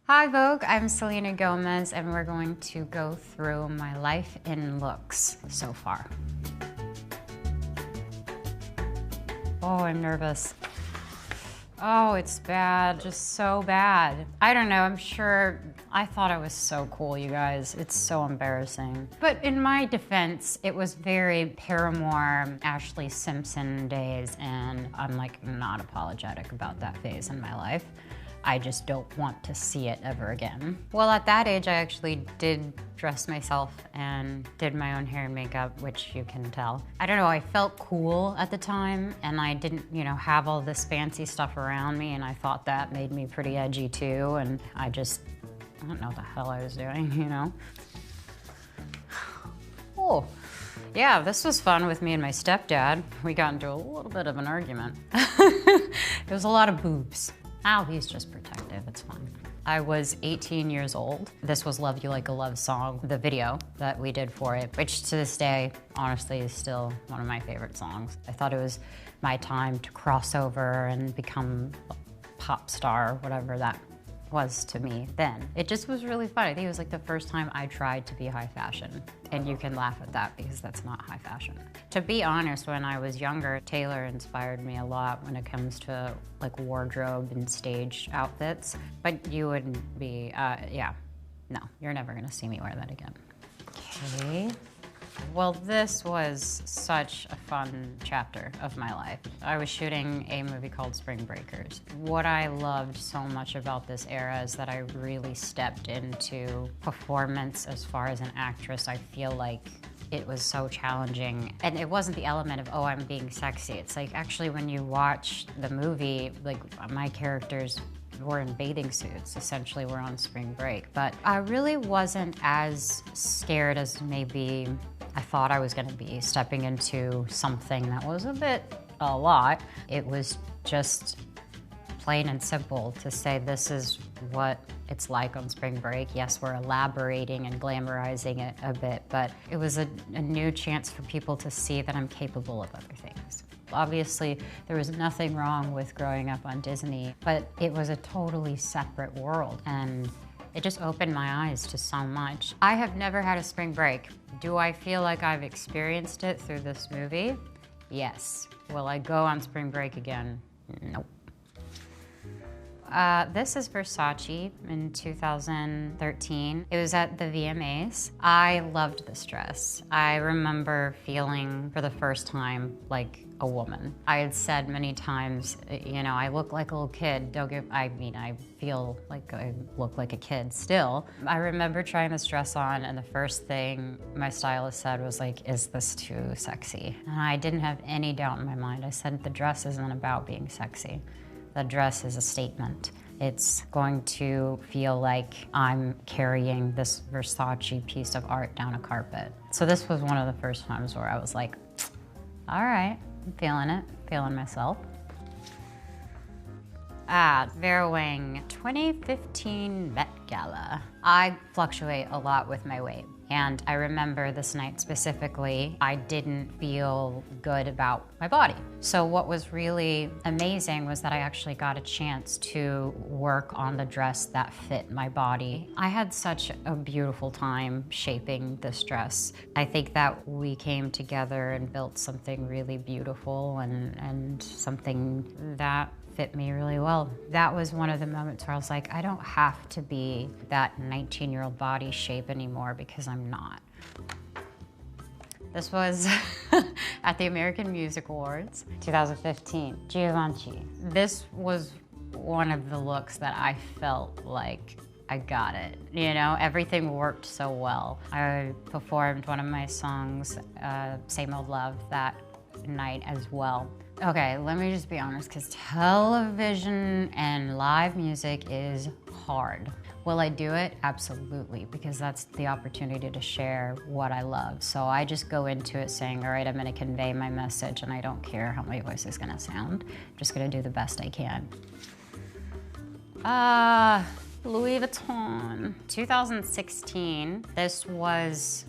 Hi Vogue, I'm Selena Gómez and we're going to go through my life in looks so far. Oh, I'm nervous. Oh, it's bad, just so bad. I don't know, I'm sure, I thought I was so cool, you guys. It's so embarrassing. But in my defense, it was very Paramore, Ashley Simpson days, and I'm like not apologetic about that phase in my life. I just don't want to see it ever again. Well, at that age, I actually did dress myself and did my own hair and makeup, which you can tell. I don't know, I felt cool at the time, and I didn't, have all this fancy stuff around me, and I thought that made me pretty edgy too, and I don't know what the hell I was doing, Oh, yeah, this was fun with me and my stepdad. We got into a little bit of an argument. It was a lot of boobs. Oh, he's just protective, it's fine. I was 18 years old. This was Love You Like a Love Song, the video that we did for it, which to this day, honestly, is still one of my favorite songs. I thought it was my time to cross over and become a pop star, whatever that was to me then. It just was really fun. I think it was like the first time I tried to be high fashion. And you can laugh at that because that's not high fashion. To be honest, when I was younger, Taylor inspired me a lot when it comes to like wardrobe and stage outfits. But you wouldn't be, no, you're never gonna see me wear that again. Okay. Well, this was such a fun chapter of my life. I was shooting a movie called Spring Breakers. What I loved so much about this era is that I really stepped into performance as far as an actress. I feel like it was so challenging. And it wasn't the element of, oh, I'm being sexy. It's like, actually, when you watch the movie, like my characters were in bathing suits. Essentially, we're on spring break. But I really wasn't as scared as maybe I thought I was gonna be stepping into something that was a lot. It was just plain and simple to say this is what it's like on spring break. Yes, we're elaborating and glamorizing it a bit, but it was a new chance for people to see that I'm capable of other things. Obviously, there was nothing wrong with growing up on Disney, but it was a totally separate world, and it just opened my eyes to so much. I have never had a spring break. Do I feel like I've experienced it through this movie? Yes. Will I go on spring break again? Nope. This is Versace in 2013. It was at the VMAs. I loved this dress. I remember feeling for the first time like a woman. I had said many times, I look like a little kid. I feel like I look like a kid still. I remember trying this dress on, and the first thing my stylist said was like, is this too sexy? And I didn't have any doubt in my mind. I said, the dress isn't about being sexy. The dress is a statement. It's going to feel like I'm carrying this Versace piece of art down a carpet. So this was one of the first times where I was like, all right, I'm feeling it, feeling myself. Vera Wang, 2015 Met Gala. I fluctuate a lot with my weight. And I remember this night specifically, I didn't feel good about my body. So what was really amazing was that I actually got a chance to work on the dress that fit my body. I had such a beautiful time shaping this dress. I think that we came together and built something really beautiful and something that fit me really well. That was one of the moments where I was like, I don't have to be that 19-year-old body shape anymore because I'm not. This was at the American Music Awards, 2015, Givenchy. This was one of the looks that I felt like I got it. Everything worked so well. I performed one of my songs, Same Old Love, that night as well. Okay, let me just be honest, because television and live music is hard. Will I do it? Absolutely, because that's the opportunity to share what I love. So I just go into it saying, all right, I'm gonna convey my message and I don't care how my voice is gonna sound. I'm just gonna do the best I can. Louis Vuitton, 2016. This was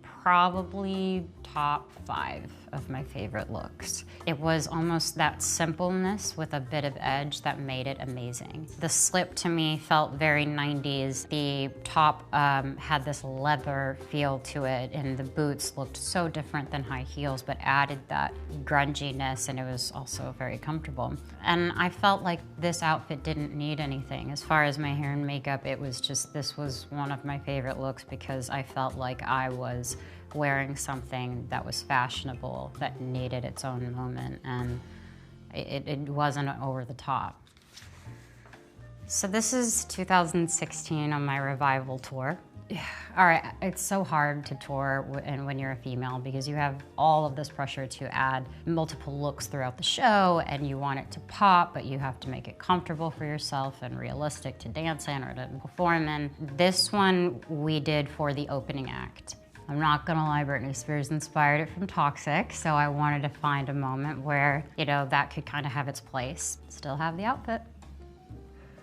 probably top 5 of my favorite looks. It was almost that simpleness with a bit of edge that made it amazing. The slip to me felt very 90s. The top had this leather feel to it, and the boots looked so different than high heels, but added that grunginess, and it was also very comfortable. And I felt like this outfit didn't need anything. As far as my hair and makeup, it was just, this was one of my favorite looks because I felt like I was wearing something that was fashionable, that needed its own moment, and it wasn't over the top. So this is 2016 on my revival tour. All right, it's so hard to tour and when you're a female because you have all of this pressure to add multiple looks throughout the show and you want it to pop, but you have to make it comfortable for yourself and realistic to dance in or to perform in. This one we did for the opening act. I'm not gonna lie, Britney Spears inspired it from Toxic, so I wanted to find a moment where, you know, that could kind of have its place. Still have the outfit.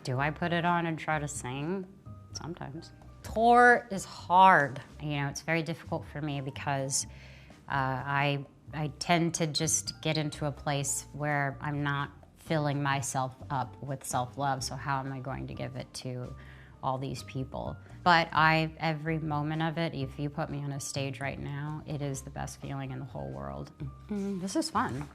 Do I put it on and try to sing? Sometimes. Tour is hard. You know, it's very difficult for me because I tend to just get into a place where I'm not filling myself up with self-love, so how am I going to give it to all these people? But every moment of it, if you put me on a stage right now, it is the best feeling in the whole world. This is fun.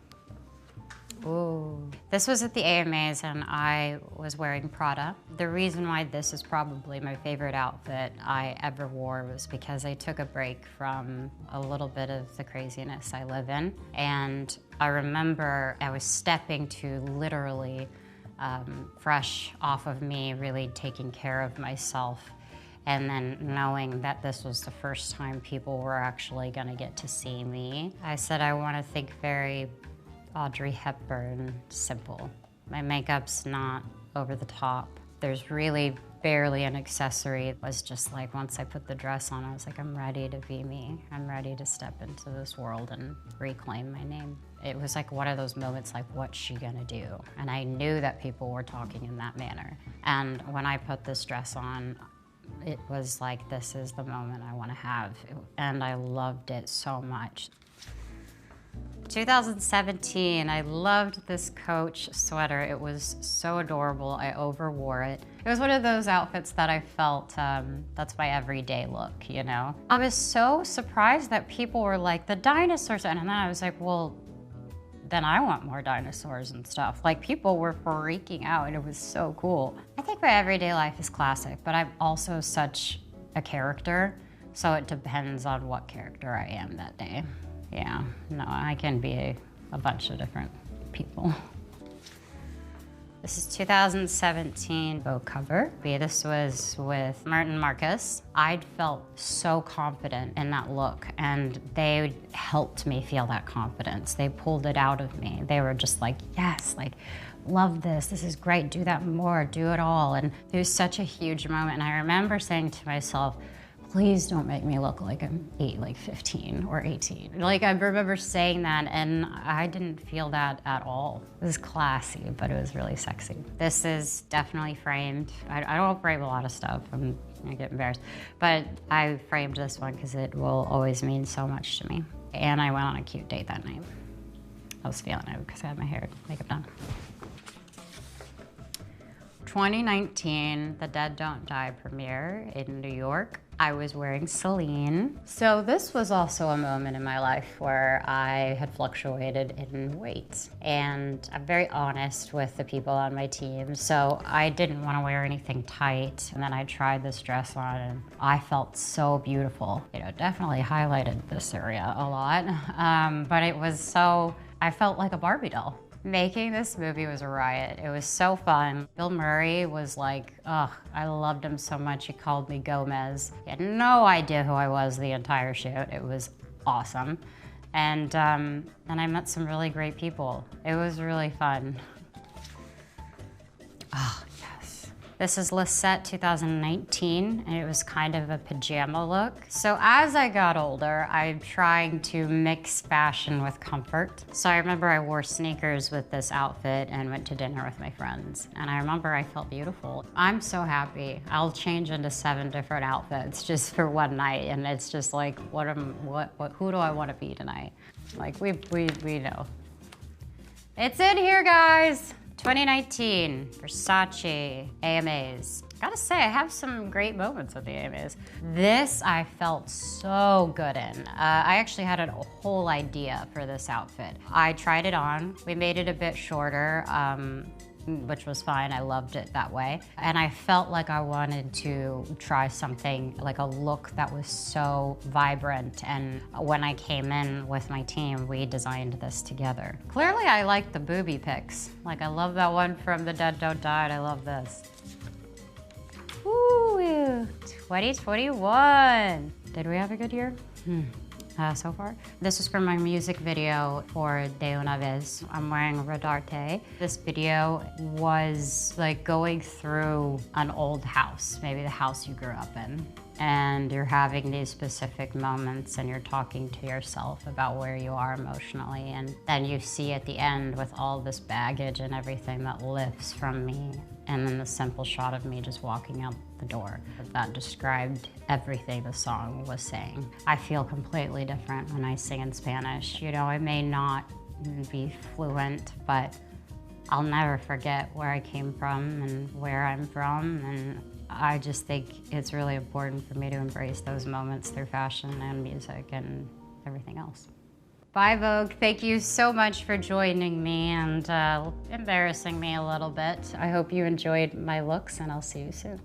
Ooh. This was at the AMAs and I was wearing Prada. The reason why this is probably my favorite outfit I ever wore was because I took a break from a little bit of the craziness I live in. And I remember I was stepping to literally fresh off of me, really taking care of myself. And then knowing that this was the first time people were actually gonna get to see me. I said I wanna think very Audrey Hepburn simple. My makeup's not over the top. There's really barely an accessory. It was just like once I put the dress on, I was like, I'm ready to be me. I'm ready to step into this world and reclaim my name. It was like one of those moments like, what's she gonna do? And I knew that people were talking in that manner. And when I put this dress on, it was like, this is the moment I wanna have. And I loved it so much. 2017, I loved this Coach sweater. It was so adorable, I overwore it. It was one of those outfits that I felt, that's my everyday look, you know? I was so surprised that people were like, the dinosaurs, and then I was like, well, then I want more dinosaurs and stuff. Like, people were freaking out and it was so cool. I think my everyday life is classic, but I'm also such a character, so it depends on what character I am that day. Yeah, no, I can be a bunch of different people. This is 2017 Vogue cover. This was with Martin Marcus. I'd felt so confident in that look, and they helped me feel that confidence. They pulled it out of me. They were just like, yes, like, love this. This is great. Do that more. Do it all. And it was such a huge moment. And I remember saying to myself, please don't make me look like I'm 15 or 18. Like, I remember saying that and I didn't feel that at all. It was classy, but it was really sexy. This is definitely framed. I don't frame a lot of stuff. I'm gonna get embarrassed. But I framed this one because it will always mean so much to me. And I went on a cute date that night. I was feeling it because I had my hair and makeup done. 2019, The Dead Don't Die premiere in New York. I was wearing Celine. So this was also a moment in my life where I had fluctuated in weight. And I'm very honest with the people on my team. So I didn't want to wear anything tight. And then I tried this dress on and I felt so beautiful. You know, definitely highlighted this area a lot. But it was so, I felt like a Barbie doll. Making this movie was a riot. It was so fun. Bill Murray was like, ugh, I loved him so much. He called me Gomez. He had no idea who I was the entire shoot. It was awesome. And I met some really great people. It was really fun. Oh, yes. This is Lisette 2019, and it was kind of a pajama look. So as I got older, I'm trying to mix fashion with comfort. So I remember I wore sneakers with this outfit and went to dinner with my friends. And I remember I felt beautiful. I'm so happy. I'll change into 7 different outfits just for one night. And it's just like, who do I want to be tonight? Like, we know. It's in here, guys. 2019, Versace AMAs. Gotta say, I have some great moments at the AMAs. This I felt so good in. I actually had a whole idea for this outfit. I tried it on. We made it a bit shorter, which was fine. I loved it that way. And I felt like I wanted to try something, like a look that was so vibrant. And when I came in with my team, we designed this together. Clearly, I like the booby pics. Like, I love that one from The Dead Don't Die. I love this. Woo! 2021. Did we have a good year? So far. This was from my music video for De Una Vez. I'm wearing Rodarte. This video was like going through an old house, maybe the house you grew up in. And you're having these specific moments and you're talking to yourself about where you are emotionally. And then you see at the end with all this baggage and everything that lifts from me. And then the simple shot of me just walking out the door. That described everything the song was saying. I feel completely different when I sing in Spanish. You know, I may not be fluent, but I'll never forget where I came from and where I'm from. And I just think it's really important for me to embrace those moments through fashion and music and everything else. Bye, Vogue. Thank you so much for joining me and embarrassing me a little bit. I hope you enjoyed my looks, and I'll see you soon.